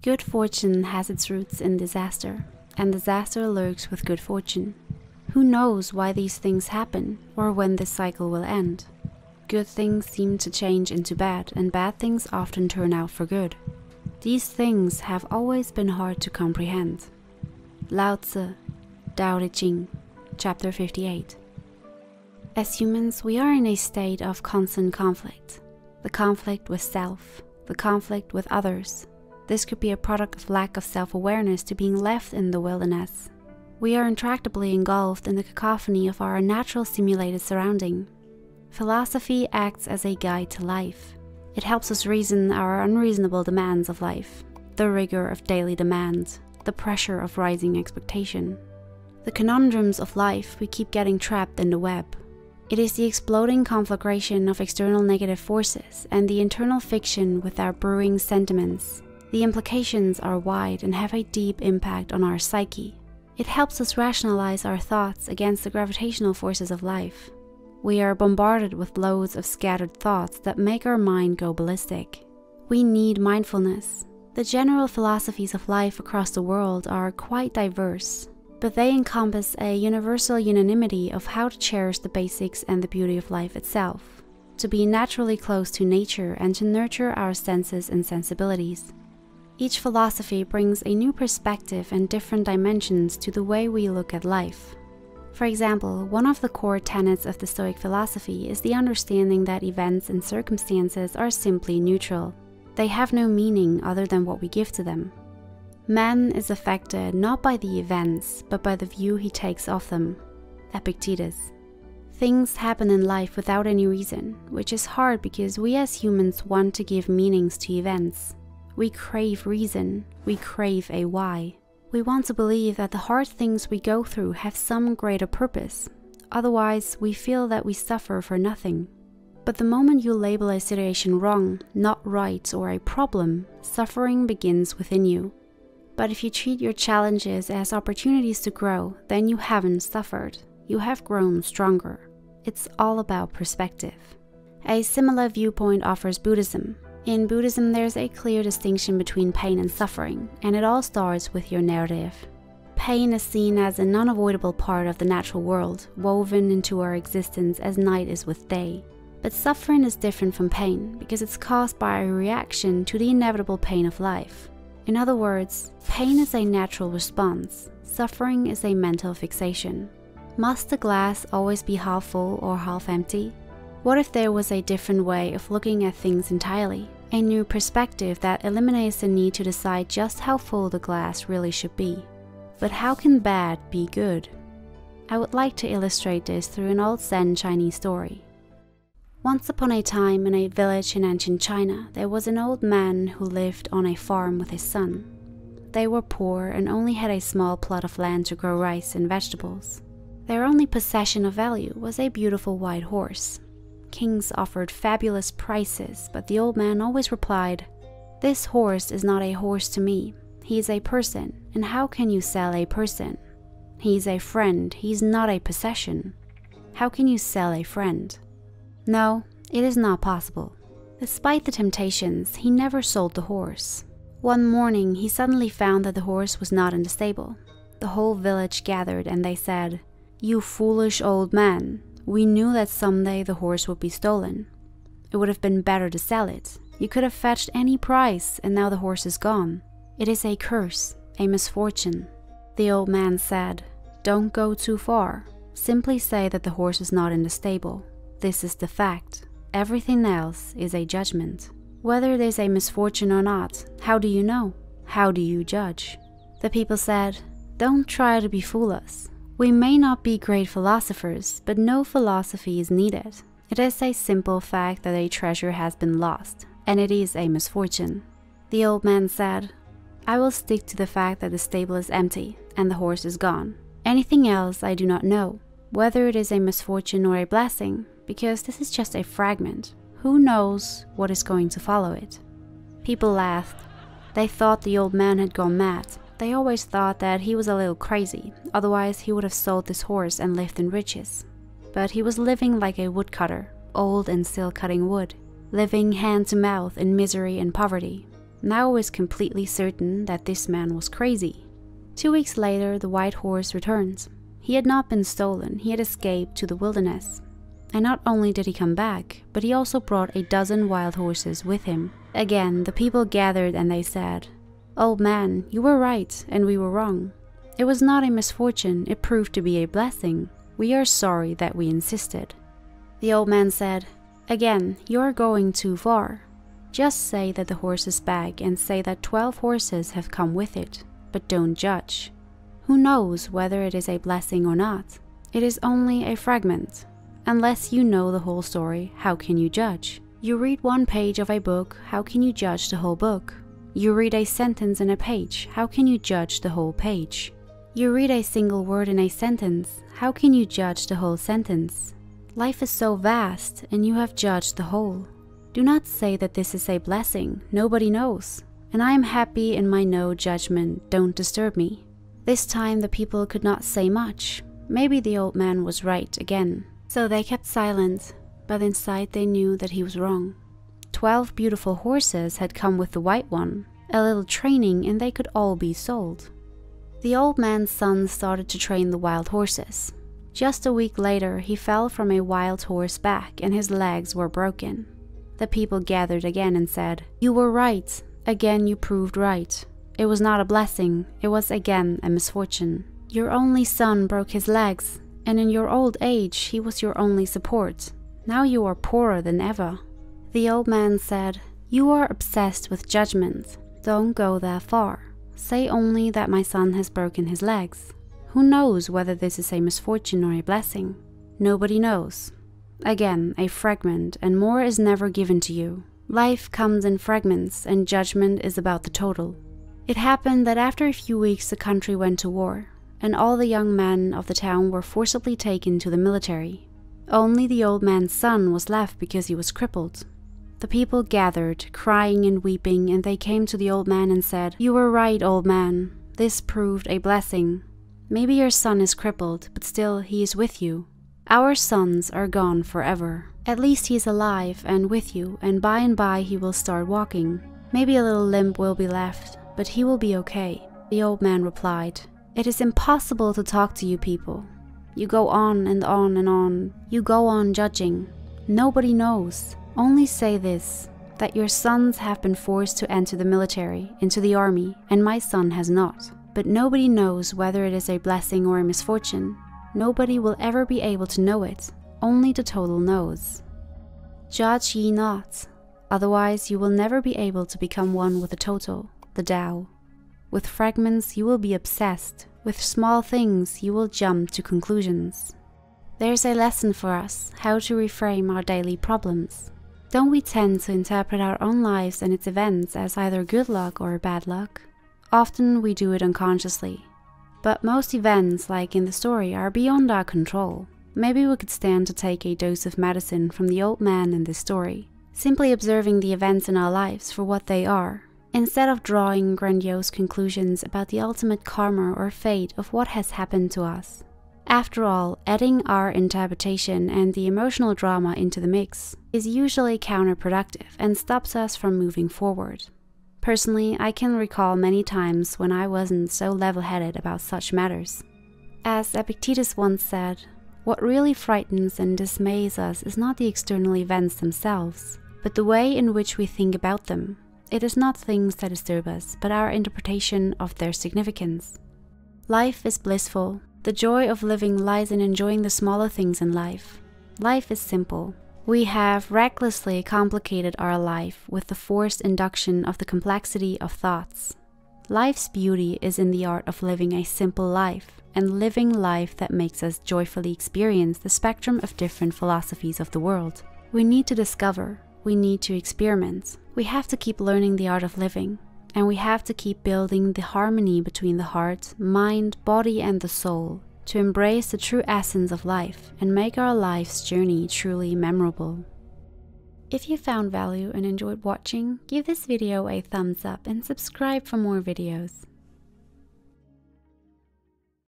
Good fortune has its roots in disaster, and disaster lurks with good fortune. Who knows why these things happen, or when this cycle will end? Good things seem to change into bad, and bad things often turn out for good. These things have always been hard to comprehend. Lao Tzu, Tao Te Ching, Chapter 58. As humans, we are in a state of constant conflict. The conflict with self, the conflict with others. This could be a product of lack of self-awareness to being left in the wilderness. We are intractably engulfed in the cacophony of our unnatural simulated surrounding. Philosophy acts as a guide to life. It helps us reason our unreasonable demands of life, the rigor of daily demand, the pressure of rising expectation. The conundrums of life, we keep getting trapped in the web. It is the exploding conflagration of external negative forces and the internal fiction with our brewing sentiments. The implications are wide and have a deep impact on our psyche. It helps us rationalize our thoughts against the gravitational forces of life. We are bombarded with loads of scattered thoughts that make our mind go ballistic. We need mindfulness. The general philosophies of life across the world are quite diverse, but they encompass a universal unanimity of how to cherish the basics and the beauty of life itself, to be naturally close to nature and to nurture our senses and sensibilities. Each philosophy brings a new perspective and different dimensions to the way we look at life. For example, one of the core tenets of the Stoic philosophy is the understanding that events and circumstances are simply neutral. They have no meaning other than what we give to them. Man is affected not by the events, but by the view he takes of them. Epictetus. Things happen in life without any reason, which is hard because we as humans want to give meanings to events. We crave reason, we crave a why. We want to believe that the hard things we go through have some greater purpose. Otherwise, we feel that we suffer for nothing. But the moment you label a situation wrong, not right, or a problem, suffering begins within you. But if you treat your challenges as opportunities to grow, then you haven't suffered. You have grown stronger. It's all about perspective. A similar viewpoint offers Buddhism. In Buddhism, there's a clear distinction between pain and suffering, and it all starts with your narrative. Pain is seen as an unavoidable part of the natural world, woven into our existence as night is with day. But suffering is different from pain, because it's caused by a reaction to the inevitable pain of life. In other words, pain is a natural response, suffering is a mental fixation. Must the glass always be half full or half empty? What if there was a different way of looking at things entirely? A new perspective that eliminates the need to decide just how full the glass really should be. But how can bad be good? I would like to illustrate this through an old Zen Chinese story. Once upon a time in a village in ancient China, there was an old man who lived on a farm with his son. They were poor and only had a small plot of land to grow rice and vegetables. Their only possession of value was a beautiful white horse. Kings offered fabulous prices, but the old man always replied, "This horse is not a horse to me. He is a person, and how can you sell a person? He is a friend, he is not a possession. How can you sell a friend?" No, it is not possible. Despite the temptations, he never sold the horse. One morning, he suddenly found that the horse was not in the stable. The whole village gathered and they said, "You foolish old man. We knew that someday the horse would be stolen. It would have been better to sell it. You could have fetched any price, and now the horse is gone. It is a curse, a misfortune." The old man said, "Don't go too far. Simply say that the horse is not in the stable. This is the fact. Everything else is a judgment. Whether it is a misfortune or not, how do you know? How do you judge?" The people said, "Don't try to befool us. We may not be great philosophers, but no philosophy is needed. It is a simple fact that a treasure has been lost, and it is a misfortune." The old man said, "I will stick to the fact that the stable is empty and the horse is gone. Anything else I do not know, whether it is a misfortune or a blessing, because this is just a fragment. Who knows what is going to follow it?" People laughed. They thought the old man had gone mad. They always thought that he was a little crazy, otherwise he would have sold this horse and lived in riches. But he was living like a woodcutter, old and still cutting wood, living hand to mouth in misery and poverty. Now it was completely certain that this man was crazy. 2 weeks later, the white horse returned. He had not been stolen, he had escaped to the wilderness. And not only did he come back, but he also brought a dozen wild horses with him. Again, the people gathered and they said, "Old man, you were right and we were wrong. It was not a misfortune, it proved to be a blessing. We are sorry that we insisted." The old man said, "Again, you are going too far. Just say that the horse is back and say that 12 horses have come with it, but don't judge. Who knows whether it is a blessing or not? It is only a fragment. Unless you know the whole story, how can you judge? You read one page of a book, how can you judge the whole book? You read a sentence in a page, how can you judge the whole page? You read a single word in a sentence, how can you judge the whole sentence? Life is so vast, and you have judged the whole. Do not say that this is a blessing, nobody knows. And I am happy in my no judgment, don't disturb me." This time the people could not say much. Maybe the old man was right again. So they kept silent, but inside they knew that he was wrong. 12 beautiful horses had come with the white one, a little training and they could all be sold. The old man's son started to train the wild horses. Just a week later he fell from a wild horse back and his legs were broken. The people gathered again and said, "You were right, again you proved right. It was not a blessing, it was again a misfortune. Your only son broke his legs, and in your old age he was your only support. Now you are poorer than ever." The old man said, "You are obsessed with judgment. Don't go that far. Say only that my son has broken his legs. Who knows whether this is a misfortune or a blessing? Nobody knows. Again, a fragment, and more is never given to you. Life comes in fragments, and judgment is about the total." It happened that after a few weeks the country went to war, and all the young men of the town were forcibly taken to the military. Only the old man's son was left because he was crippled. The people gathered, crying and weeping, and they came to the old man and said, "You were right, old man. This proved a blessing. Maybe your son is crippled, but still he is with you. Our sons are gone forever. At least he is alive and with you, and by he will start walking. Maybe a little limp will be left, but he will be okay." The old man replied, "It is impossible to talk to you people. You go on and on and on. You go on judging. Nobody knows. Only say this, that your sons have been forced to enter the military, into the army, and my son has not. But nobody knows whether it is a blessing or a misfortune. Nobody will ever be able to know it. Only the total knows. Judge ye not, otherwise you will never be able to become one with the total, the Tao. With fragments you will be obsessed. With small things you will jump to conclusions." There's a lesson for us, how to reframe our daily problems. Don't we tend to interpret our own lives and its events as either good luck or bad luck? Often we do it unconsciously. But most events, like in the story, are beyond our control. Maybe we could stand to take a dose of medicine from the old man in this story, simply observing the events in our lives for what they are, instead of drawing grandiose conclusions about the ultimate karma or fate of what has happened to us. After all, adding our interpretation and the emotional drama into the mix is usually counterproductive and stops us from moving forward. Personally, I can recall many times when I wasn't so level-headed about such matters. As Epictetus once said, what really frightens and dismays us is not the external events themselves, but the way in which we think about them. It is not things that disturb us, but our interpretation of their significance. Life is blissful. The joy of living lies in enjoying the smaller things in life. Life is simple. We have recklessly complicated our life with the forced induction of the complexity of thoughts. Life's beauty is in the art of living a simple life, and living life that makes us joyfully experience the spectrum of different philosophies of the world. We need to discover, we need to experiment, we have to keep learning the art of living, and we have to keep building the harmony between the heart, mind, body and the soul, to embrace the true essence of life and make our life's journey truly memorable. If you found value and enjoyed watching, give this video a thumbs up and subscribe for more videos.